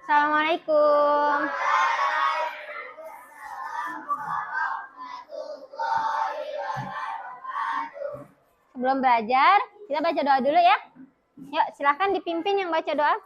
Assalamualaikum. Sebelum belajar, kita baca doa dulu ya. Yuk, silahkan dipimpin yang baca doa.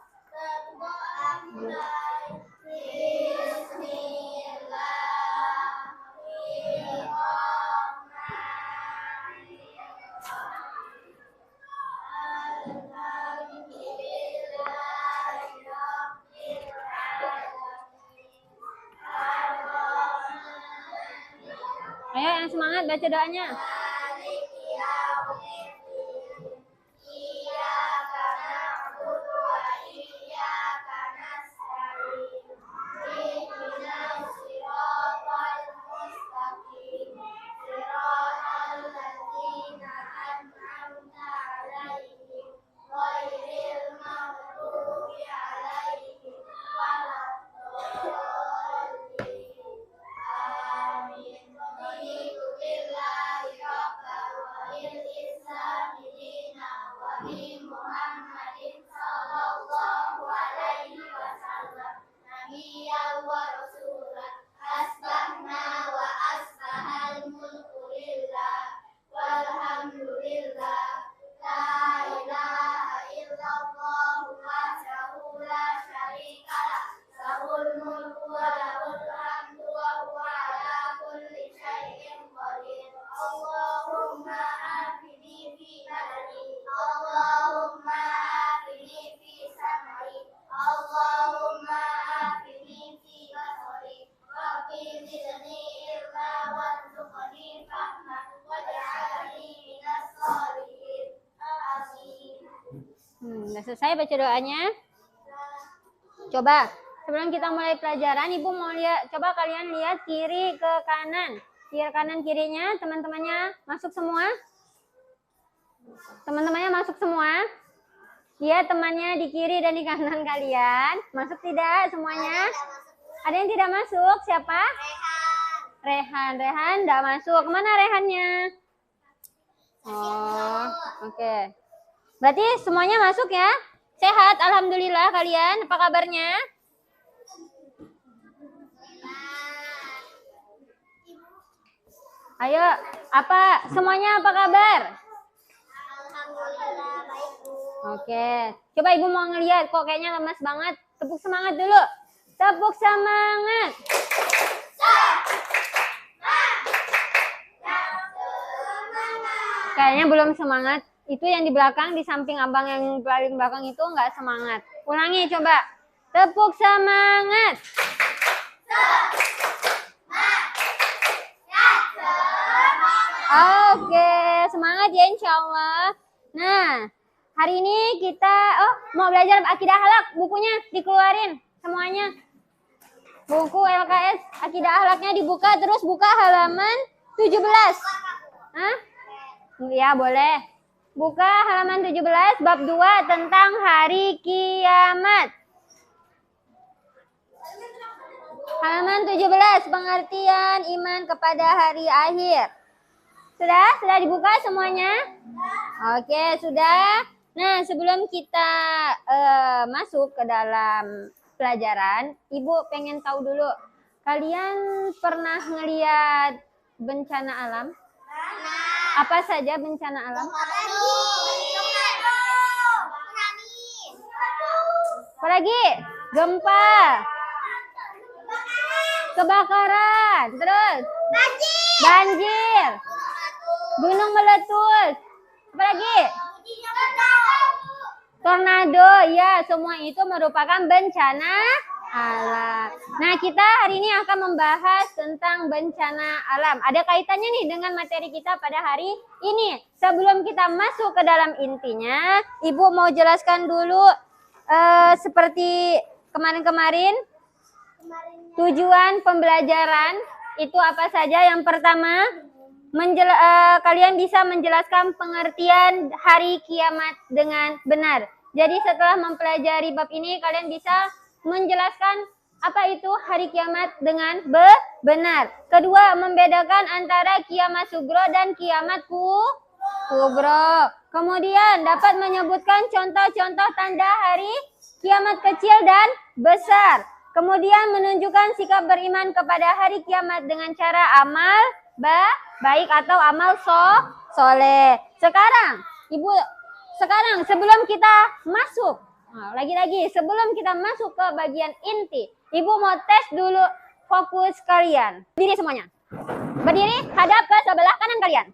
Ayo yang semangat baca doanya. Udah selesai baca doanya? Coba sebelum kita mulai pelajaran, Ibu mau lihat, coba kalian lihat kiri ke kanan. Kiri kanan kirinya, teman-temannya masuk semua? Teman-temannya masuk semua? Lihat temannya di kiri dan di kanan kalian. Masuk tidak semuanya? Ada yang tidak masuk? Siapa? Rehan. Rehan tidak masuk. Kemana Rehannya? Oh, oke. Berarti semuanya masuk ya? Sehat, alhamdulillah kalian. Apa kabarnya? Ayo, apa semuanya apa kabar? Alhamdulillah baik, Bu. Oke. Coba Ibu mau ngelihat kok kayaknya lemas banget. Tepuk semangat dulu. Tepuk semangat. Kayaknya belum semangat. Itu yang di belakang, di samping abang yang paling belakang itu nggak semangat. Ulangi coba. Tepuk semangat. Oke, semangat ya insya Allah. Nah, hari ini kita mau belajar akidah akhlak. Bukunya dikeluarin semuanya. Buku LKS akidah akhlaknya dibuka, terus buka halaman 17. Hah? Ya boleh. Buka halaman 17 bab 2 tentang hari kiamat. Halaman 17 pengertian iman kepada hari akhir. Sudah? Sudah dibuka semuanya? Oke, sudah. Nah, sebelum kita masuk ke dalam pelajaran, Ibu pengen tahu dulu. Kalian pernah ngelihat bencana alam? Apa saja bencana alam? Apa lagi? Gempa. Kebakaran. Terus? Banjir. Gunung meletus. Apa lagi? Tornado. Ya, semua itu merupakan bencana alam. Nah, kita hari ini akan membahas tentang bencana alam. Ada kaitannya nih dengan materi kita pada hari ini. Sebelum kita masuk ke dalam intinya, Ibu mau jelaskan dulu seperti kemarin-kemarin tujuan pembelajaran itu apa saja. Yang pertama, kalian bisa menjelaskan pengertian hari kiamat dengan benar. Jadi setelah mempelajari bab ini, kalian bisa menjelaskan apa itu hari kiamat dengan benar. Kedua, membedakan antara kiamat sugro dan kiamat kubro. Kemudian dapat menyebutkan contoh-contoh tanda hari kiamat kecil dan besar. Kemudian menunjukkan sikap beriman kepada hari kiamat dengan cara amal baik atau amal soleh. Sekarang sebelum kita masuk, lagi-lagi sebelum kita masuk ke bagian inti, Ibu mau tes dulu fokus kalian. Berdiri semuanya. Berdiri, hadap ke sebelah kanan kalian.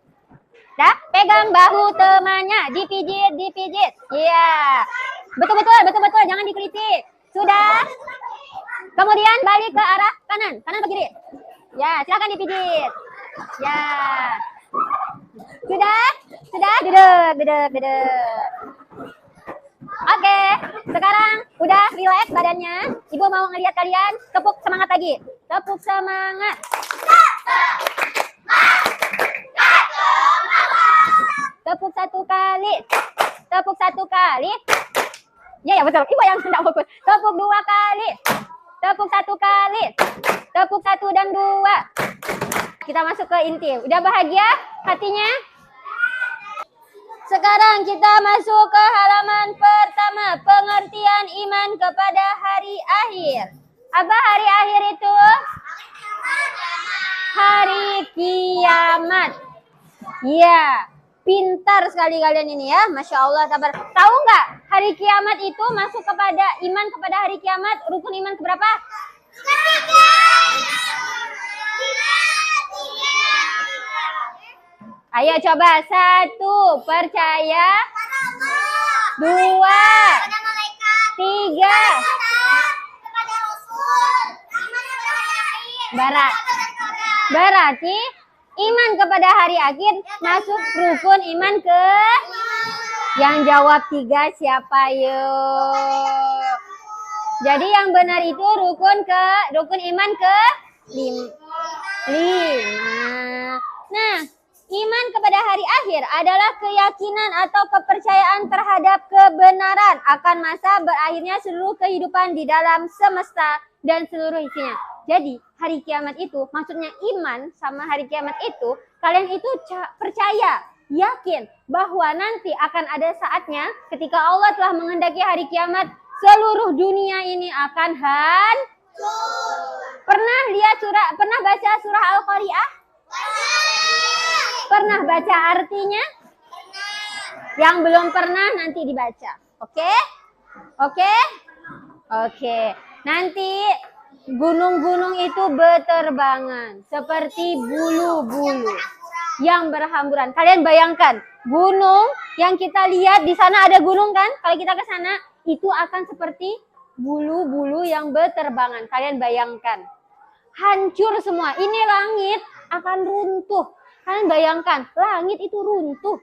Dah, pegang bahu temannya, dipijit. Iya. Betul, jangan dikritik. Sudah. Kemudian balik ke arah kanan ke kiri. Ya, silakan dipijit. Ya. Sudah, duduk. Oke, sekarang udah relax badannya. Ibu mau ngeliat kalian tepuk semangat lagi. Tepuk semangat. Tepuk satu kali. Ya betul. Ibu yang tidak fokus. Tepuk 2 kali. Tepuk 1 kali. Tepuk 1 dan 2. Kita masuk ke inti. Udah bahagia hatinya? Sekarang kita masuk ke halaman pertama. Pengertian iman kepada hari akhir. Apa hari akhir itu? Hari kiamat. Iya. Pintar sekali kalian ini ya. Masya Allah. Sabar. Tahu nggak? Hari kiamat itu masuk kepada iman kepada hari kiamat. Rukun iman keberapa? Ketiga. Ayo coba. 1. Percaya. 2. 3. Berarti iman kepada hari akhir masuk rukun iman ke yang jawab 3 siapa yuk? Jadi yang benar itu rukun iman ke 5. Nah, iman kepada hari akhir adalah keyakinan atau kepercayaan terhadap kebenaran akan masa berakhirnya seluruh kehidupan di dalam semesta dan seluruh isinya. Jadi hari kiamat itu, maksudnya iman sama hari kiamat itu, kalian itu percaya, yakin bahwa nanti akan ada saatnya ketika Allah telah menghendaki hari kiamat, seluruh dunia ini akan hancur. Pernah baca surah Al-Qari'ah? Pernah baca artinya? Yang belum pernah nanti dibaca. Oke? Nanti gunung-gunung itu berterbangan seperti bulu-bulu yang berhamburan. Kalian bayangkan, gunung yang kita lihat di sana ada gunung kan? Kalau kita ke sana itu akan seperti bulu-bulu yang berterbangan. Kalian bayangkan. Hancur semua. Ini langit akan runtuh. Kalian bayangkan, langit itu runtuh.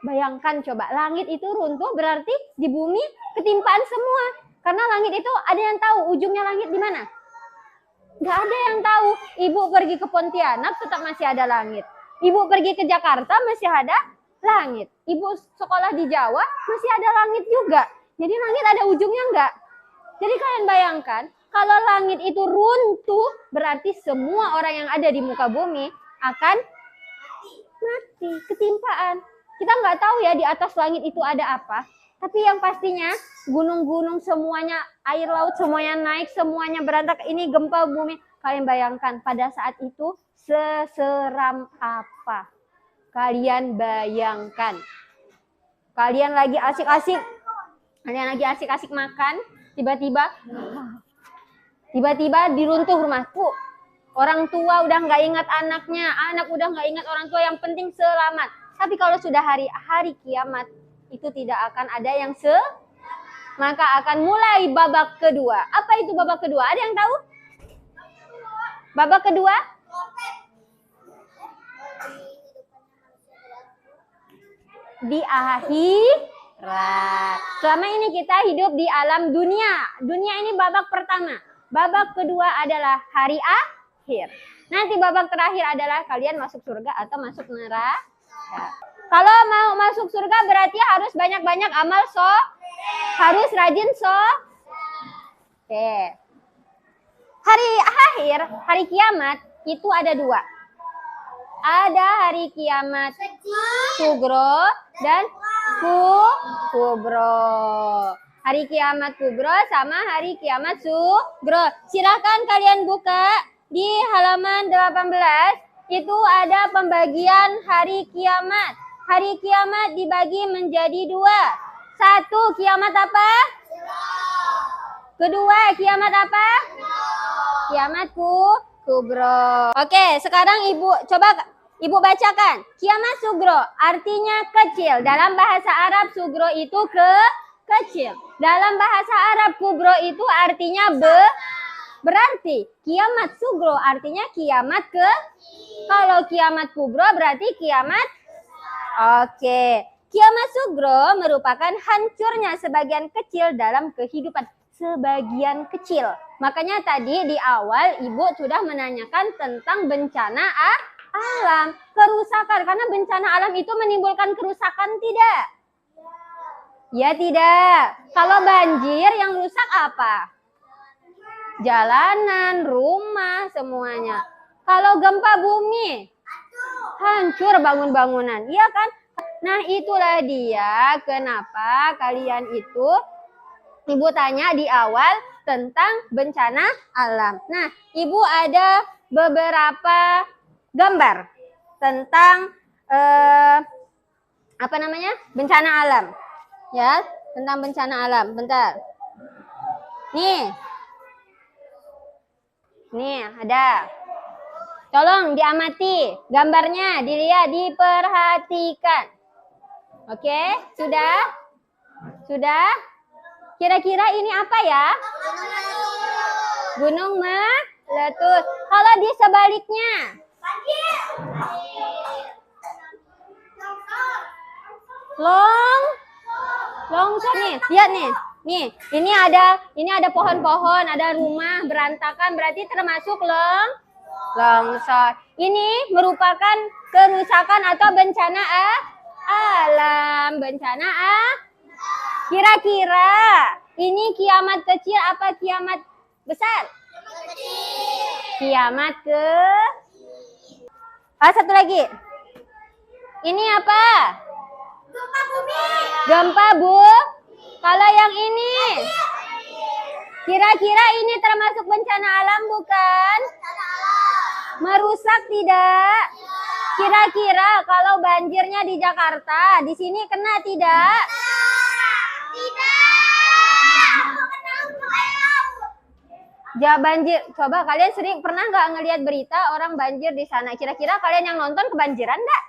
Bayangkan coba, langit itu runtuh berarti di bumi ketimpaan semua. Karena langit itu ada yang tahu ujungnya langit di mana? Gak ada yang tahu. Ibu pergi ke Pontianak tetap masih ada langit. Ibu pergi ke Jakarta masih ada langit. Ibu sekolah di Jawa masih ada langit juga. Jadi langit ada ujungnya enggak? Jadi kalian bayangkan, kalau langit itu runtuh, berarti semua orang yang ada di muka bumi akan mati, ketimpaan. Kita nggak tahu ya di atas langit itu ada apa. Tapi yang pastinya gunung-gunung semuanya, air laut semuanya naik, semuanya berantak. Ini gempa bumi. Kalian bayangkan pada saat itu seseram apa? Kalian bayangkan. Kalian lagi asik-asik makan, tiba-tiba diruntuh rumahku. Orang tua udah nggak ingat anaknya, anak udah nggak ingat orang tua, yang penting selamat. Tapi kalau sudah hari kiamat, itu tidak akan ada yang maka akan mulai babak kedua. Apa itu babak kedua? Ada yang tahu? Babak kedua? Di akhirat. Selama ini kita hidup di alam dunia. Dunia ini babak pertama. Babak kedua adalah hari akhir. Nanti babak terakhir adalah kalian masuk surga atau masuk neraka. Kalau mau masuk surga berarti harus banyak-banyak amal harus rajin Oke. Hari akhir, hari kiamat itu ada 2. Ada hari kiamat sugro dan kubro. Hari kiamat kubro sama hari kiamat sugro. Silahkan kalian buka di halaman 18. Itu ada pembagian hari kiamat. Hari kiamat dibagi menjadi 2. 1, kiamat apa? Kedua, kiamat apa? Kiamat kubro. Oke, sekarang Ibu bacakan. Kiamat sugro artinya kecil. Dalam bahasa Arab sugro itu kecil. Dalam bahasa Arab kubro itu artinya berarti kiamat sugro artinya kiamat kalau kiamat kubro berarti kiamat. Oke. Kiamat sugro merupakan hancurnya sebagian kecil dalam kehidupan. Sebagian kecil. Makanya tadi di awal Ibu sudah menanyakan tentang bencana alam. Kerusakan. Karena bencana alam itu menimbulkan kerusakan tidak? Ya tidak. Kalau banjir yang rusak apa? Jalanan, rumah, semuanya. Kalau gempa bumi, hancur bangun-bangunan. Iya kan? Nah itulah dia kenapa kalian itu Ibu tanya di awal tentang bencana alam. Nah, Ibu ada beberapa gambar tentang bencana alam. Ya, tentang bencana alam. Bentar. Nih ada. Tolong diamati gambarnya, dilihat, diperhatikan. Oke, sudah? Sudah? Kira-kira ini apa ya? Gunung meletus. Kalau di sebaliknya? Longsor nih. Lihat nih. Nih, ini ada pohon-pohon, ada rumah berantakan, berarti termasuk longsor. Ini merupakan kerusakan atau bencana alam. Bencana Kira-kira ini kiamat kecil apa kiamat besar? Kiamat satu lagi. Ini apa? Gempa bumi. Gempa Kalau yang ini, kira-kira ini termasuk bencana alam bukan? Merusak tidak? Kira-kira kalau banjirnya di Jakarta, di sini kena tidak? Banjir. Coba kalian pernah nggak ngelihat berita orang banjir di sana? Kira-kira kalian yang nonton kebanjiran nggak?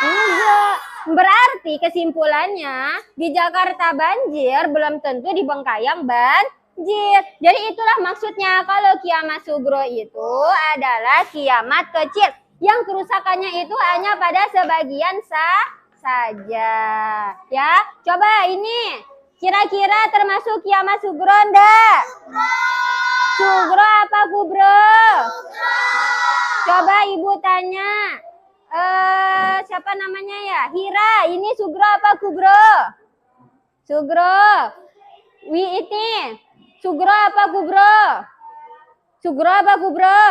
Enggak. Berarti kesimpulannya di Jakarta banjir belum tentu di Bengkayang banjir. Jadi itulah maksudnya kalau kiamat sugro itu adalah kiamat kecil yang kerusakannya itu hanya pada sebagian saja. Ya, coba ini kira-kira termasuk kiamat sugro enggak? Sugro apa kubro? Coba Ibu tanya. Siapa namanya ya? Hira, ini sugro apa kubro? Sugro. Ini sugro apa kubro? Sugro apa kubro?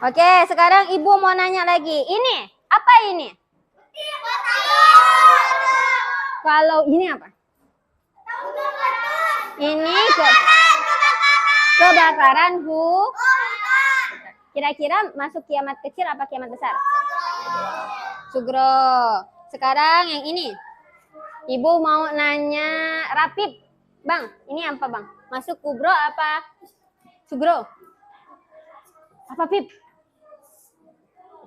Oke, sekarang Ibu mau nanya lagi. Ini, apa ini? Kalau ini apa? Ini kebakaran Kira-kira masuk kiamat kecil apa kiamat besar? Sugro. Sekarang yang ini. Ibu mau nanya Rapip. Bang, ini apa bang? Masuk kubro apa sugro? Apa Pip?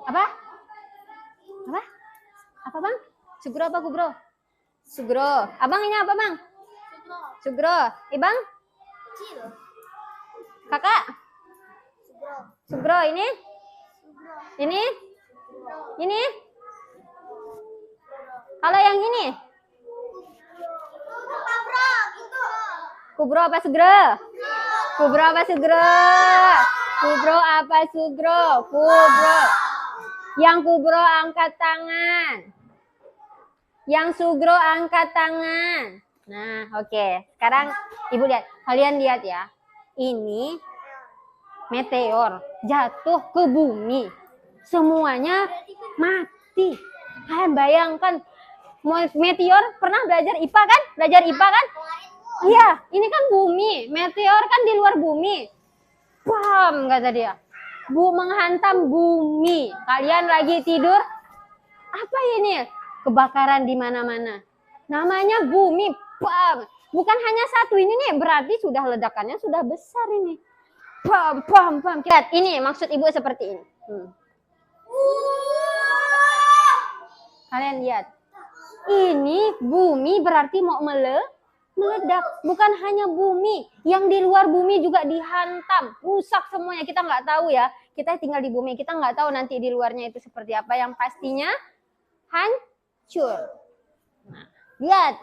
Apa? Apa bang? Sugro apa kubro? Sugro. Abang ini apa bang? Sugro. Bang? Kakak? Sugro ini? Ini? Ini? Kalau yang ini? Kubro apa sugro? Kubro apa sugro? Kubro apa sugro? Kubro. Yang kubro angkat tangan. Yang sugro angkat tangan. Nah, oke. Sekarang Ibu lihat. Kalian lihat ya. Ini meteor jatuh ke bumi. Semuanya mati. Kalian bayangkan Meteor, pernah belajar IPA kan? Belajar IPA kan? Iya, ini kan bumi. Meteor kan di luar bumi. Bam, kata dia. Menghantam bumi. Kalian lagi tidur? Apa ini? Kebakaran di mana-mana. Namanya bumi. Bam. Bukan hanya satu ini nih, berarti sudah ledakannya sudah besar ini. Bam, bam, bam. Lihat, ini maksud ibu seperti ini. Kalian lihat. Ini bumi berarti mau meledak. Bukan hanya bumi, yang di luar bumi juga dihantam, rusak semuanya. Kita nggak tahu ya, kita tinggal di bumi, kita nggak tahu nanti di luarnya itu seperti apa. Yang pastinya hancur. Nah, lihat,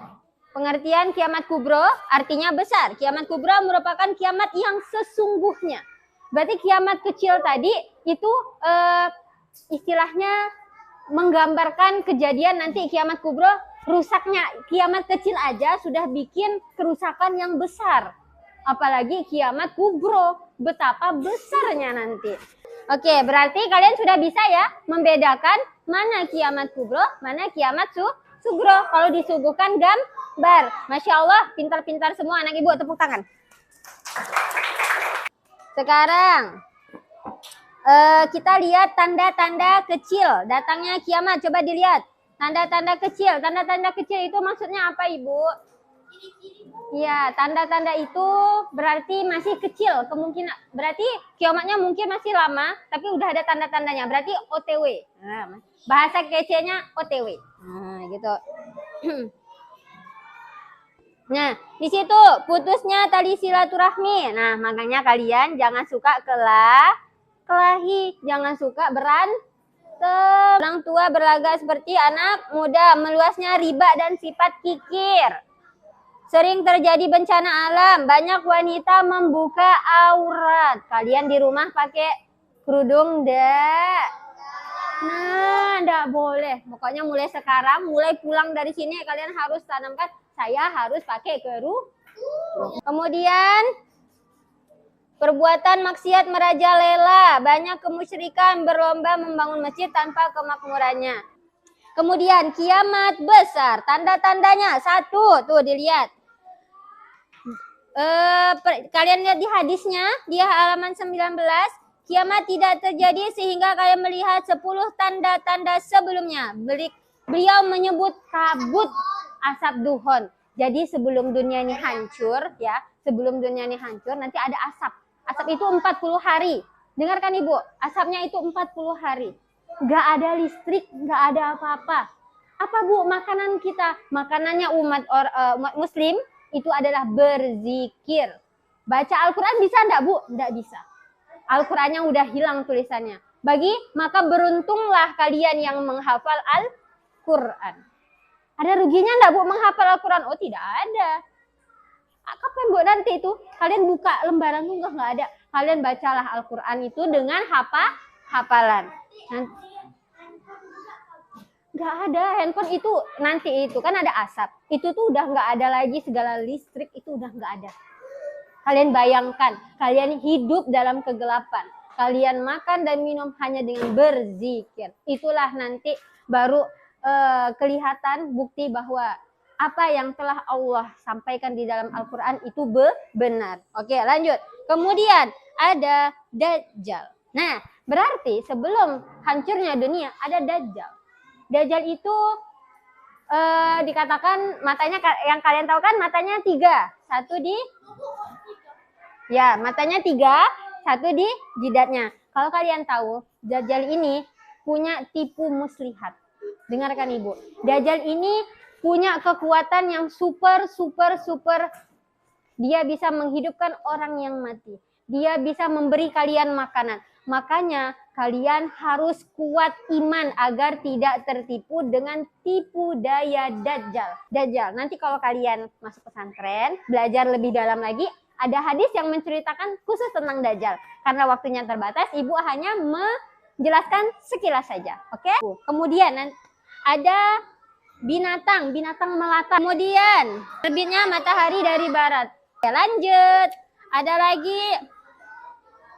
pengertian kiamat kubro artinya besar. Kiamat kubro merupakan kiamat yang sesungguhnya. Berarti kiamat kecil tadi itu istilahnya menggambarkan kejadian nanti kiamat kubro, rusaknya kiamat kecil aja sudah bikin kerusakan yang besar. Apalagi kiamat kubro, betapa besarnya nanti. Oke, berarti kalian sudah bisa ya membedakan mana kiamat kubro, mana kiamat sugro. Kalau disuguhkan gambar. Masya Allah, pintar-pintar semua anak ibu, tepuk tangan. Sekarang kita lihat tanda-tanda kecil datangnya kiamat. Coba dilihat tanda-tanda kecil. Tanda-tanda kecil itu maksudnya apa ibu? Ya, tanda-tanda itu berarti masih kecil kemungkinan. Berarti kiamatnya mungkin masih lama, tapi udah ada tanda-tandanya. Berarti OTW. Nah, bahasa kecilnya OTW. Nah, gitu. Nah, di situ putusnya tali silaturahmi. Nah, makanya kalian jangan suka kelahi, jangan suka berantem. Orang tua berlagak seperti anak muda, meluasnya riba dan sifat kikir. Sering terjadi bencana alam, banyak wanita membuka aurat. Kalian di rumah pakai kerudung enggak? Nah, enggak boleh. Pokoknya mulai sekarang, mulai pulang dari sini kalian harus tanamkan, saya harus pakai kerudung. Kemudian perbuatan maksiat merajalela, banyak kemusyrikan, berlomba membangun masjid tanpa kemakmurannya. Kemudian kiamat besar, tanda-tandanya satu, tuh dilihat. Kalian lihat di hadisnya, di halaman 19, kiamat tidak terjadi sehingga kalian melihat 10 tanda-tanda sebelumnya. Beliau menyebut kabut asap duhon. Jadi sebelum dunia ini hancur, ya, sebelum dunia ini hancur, nanti ada asap. Asap itu 40 hari. Dengarkan ibu, asapnya itu 40 hari. Nggak ada listrik, nggak ada apa-apa. Apa bu makanan kita? Makanannya umat muslim itu adalah berzikir. Baca Al-Quran bisa enggak bu? Enggak bisa. Al-Qurannya udah hilang tulisannya. Maka beruntunglah kalian yang menghafal Al-Quran. Ada ruginya enggak bu menghafal Al-Quran? Oh tidak ada. Kapan bu nanti itu? Kalian buka lembaran tuh enggak ada. Kalian bacalah Al-Quran itu dengan hafalan. Nggak ada handphone itu nanti itu kan ada asap itu tuh udah nggak ada lagi, segala listrik itu udah nggak ada. Kalian bayangkan kalian hidup dalam kegelapan, kalian makan dan minum hanya dengan berzikir. Itulah nanti baru kelihatan bukti bahwa apa yang telah Allah sampaikan di dalam Al-Quran itu benar. Oke, lanjut. Kemudian ada Dajjal. Nah, berarti sebelum hancurnya dunia ada Dajjal. Dajjal itu dikatakan matanya, yang kalian tahu kan matanya 3. Matanya 3, satu di jidatnya. Kalau kalian tahu, Dajjal ini punya tipu muslihat. Dengarkan ibu, Dajjal ini punya kekuatan yang super. Dia bisa menghidupkan orang yang mati. Dia bisa memberi kalian makanan. Makanya kalian harus kuat iman agar tidak tertipu dengan tipu daya Dajjal. Nanti kalau kalian masuk pesantren, belajar lebih dalam lagi, ada hadis yang menceritakan khusus tentang Dajjal. Karena waktunya terbatas, ibu hanya menjelaskan sekilas saja. Oke? Kemudian ada binatang melata. Kemudian terbitnya matahari dari barat. Oke, lanjut. Ada lagi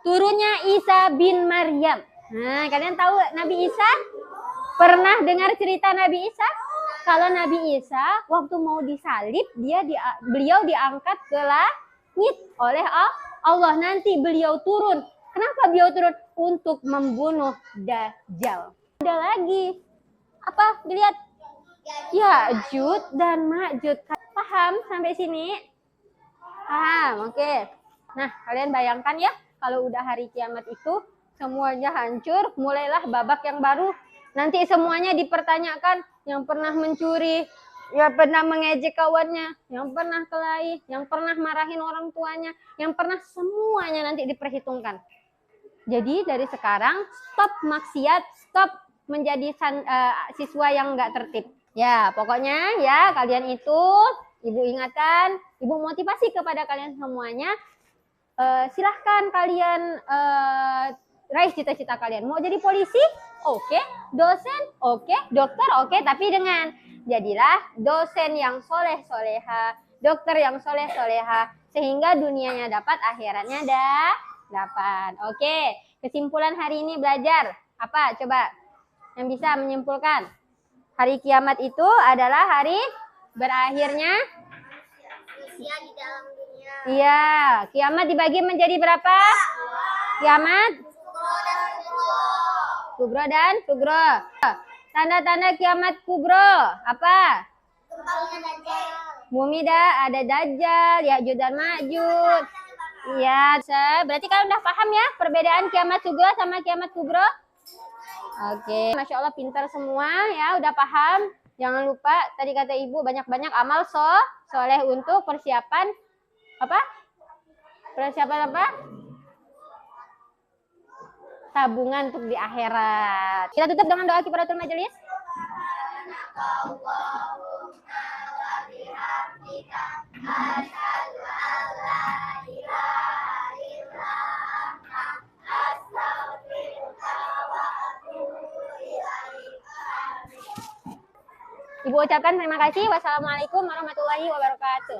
turunnya Isa bin Maryam. Nah, kalian tahu Nabi Isa? Pernah dengar cerita Nabi Isa? Kalau Nabi Isa waktu mau disalib, beliau diangkat ke langit oleh Allah. Nanti beliau turun. Kenapa beliau turun? Untuk membunuh Dajjal. Ada lagi. Apa? Dilihat. Ya'juj dan Ma'juj. Paham sampai sini? Paham, oke. Nah, kalian bayangkan ya, kalau udah hari kiamat itu, semuanya hancur, mulailah babak yang baru. Nanti semuanya dipertanyakan, yang pernah mencuri, yang pernah mengejek kawannya, yang pernah kelahi, yang pernah marahin orang tuanya, yang pernah, semuanya nanti diperhitungkan. Jadi dari sekarang, stop maksiat, stop menjadi siswa yang nggak tertib. Ya, pokoknya ya kalian itu, Ibu ingatkan, Ibu motivasi kepada kalian semuanya, silahkan kalian raih cita-cita kalian. Mau jadi polisi? Oke. Dosen? Oke. Dokter? Oke. Tapi jadilah dosen yang soleh-soleha, dokter yang soleh-soleha, sehingga dunianya dapat, akhiratnya dapat. Oke. Kesimpulan hari ini belajar apa? Coba yang bisa menyimpulkan. Hari kiamat itu adalah hari berakhirnya manusia di dalam dunia. Iya, kiamat dibagi menjadi berapa? Kiamat kubro dan sugro. Tanda-tanda kiamat kubro apa? Bumi ada Dajjal, Ya'juj dan Ma'juj. Iya, berarti kalian udah paham ya perbedaan kiamat sugro sama kiamat kubro? Oke, Masya Allah pintar semua ya, udah paham. Jangan lupa tadi kata Ibu banyak-banyak amal soleh untuk persiapan apa? Persiapan apa? Tabungan untuk di akhirat. Kita tutup dengan doa kifaratul majelis. Ibu ucapkan terima kasih. Wassalamualaikum warahmatullahi wabarakatuh.